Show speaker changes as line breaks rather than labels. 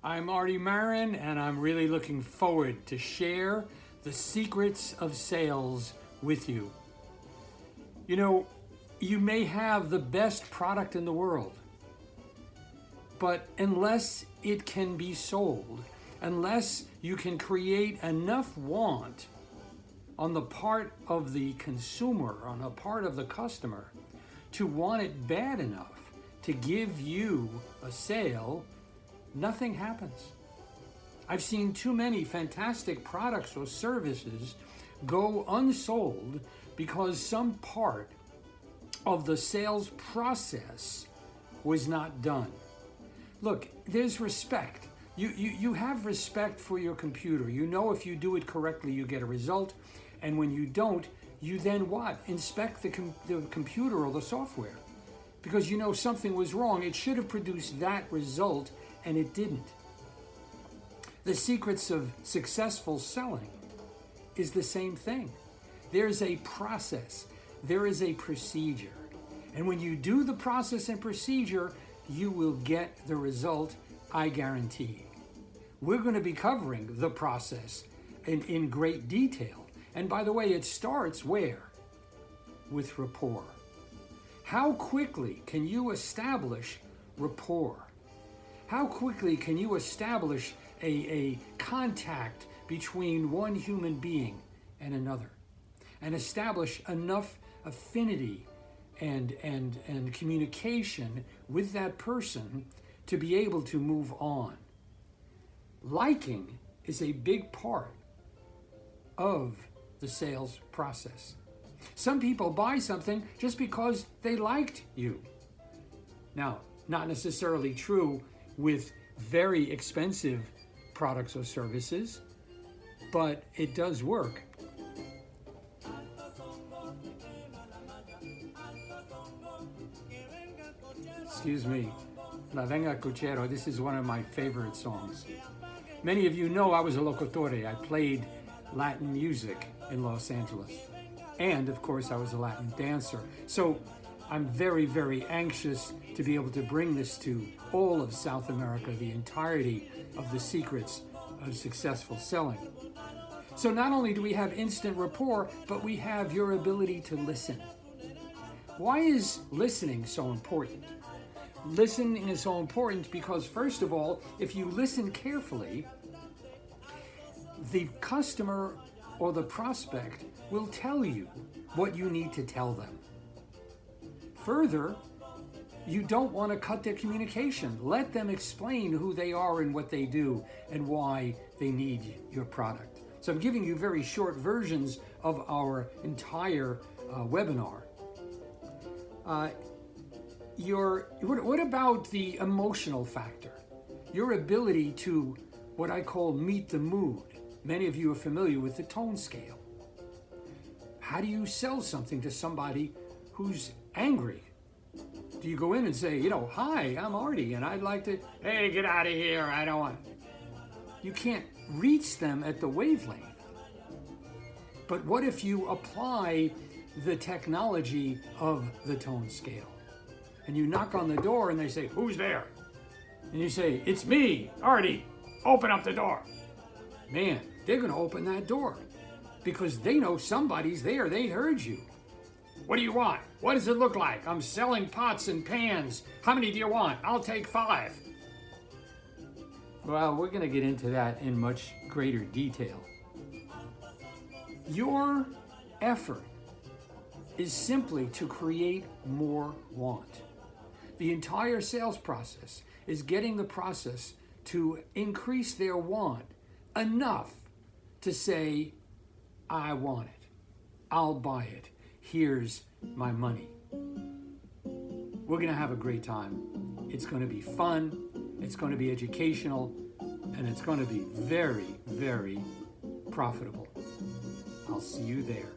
I'm Artie Marin, and I'm really looking forward to share the secrets of sales with you. You know, you may have the best product in the world, but unless it can be sold, unless you can create enough want on the part of the consumer, on the part of the customer, to want it bad enough to give you a sale, nothing happens. I've seen too many fantastic products or services go unsold because some part of the sales process was not done. Look, there's respect. You have respect for your computer. You know if you do it correctly, you get a result. And when you don't, you then what? Inspect the computer or the software. Because you know something was wrong. It should have produced that result, and it didn't. The secrets of successful selling is the same thing. There's a process. There is a procedure. And when you do the process and procedure, you will get the result, I guarantee. We're going to be covering the process in great detail. And by the way, it starts where? With rapport. How quickly can you establish rapport? How quickly can you establish a contact between one human being and another, and establish enough affinity and communication with that person to be able to move on? Liking is a big part of the sales process. Some people buy something just because they liked you. Now, not necessarily true with very expensive products or services, but it does work. Excuse me, La Venga Cochero, this is one of my favorite songs. Many of you know I was a locutore. I played Latin music in Los Angeles. And of course, I was a Latin dancer. So I'm very, very anxious to be able to bring this to all of South America, the entirety of the secrets of successful selling. So not only do we have instant rapport, but we have your ability to listen. Why is listening so important? Listening is so important because, first of all, if you listen carefully, the customer or the prospect will tell you what you need to tell them. Further, you don't want to cut their communication. Let them explain who they are and what they do and why they need your product. So I'm giving you very short versions of our entire webinar. What about the emotional factor? Your ability to, what I call, meet the mood. Many of you are familiar with the tone scale. How do you sell something to somebody who's angry? Do you go in and say, hi, I'm Artie, and I'd like to, hey, get out of here, I don't want. You can't reach them at the wavelength. But what if you apply the technology of the tone scale? And you knock on the door and they say, who's there? And you say, it's me, Artie, open up the door. Man, they're going to open that door because they know somebody's there. They heard you. What do you want? What does it look like? I'm selling pots and pans. How many do you want? I'll take 5. Well, we're going to get into that in much greater detail. Your effort is simply to create more want. The entire sales process is getting the process to increase their want enough to say, I want it. I'll buy it. Here's my money. We're going to have a great time. It's going to be fun. It's going to be educational. And it's going to be very, very profitable. I'll see you there.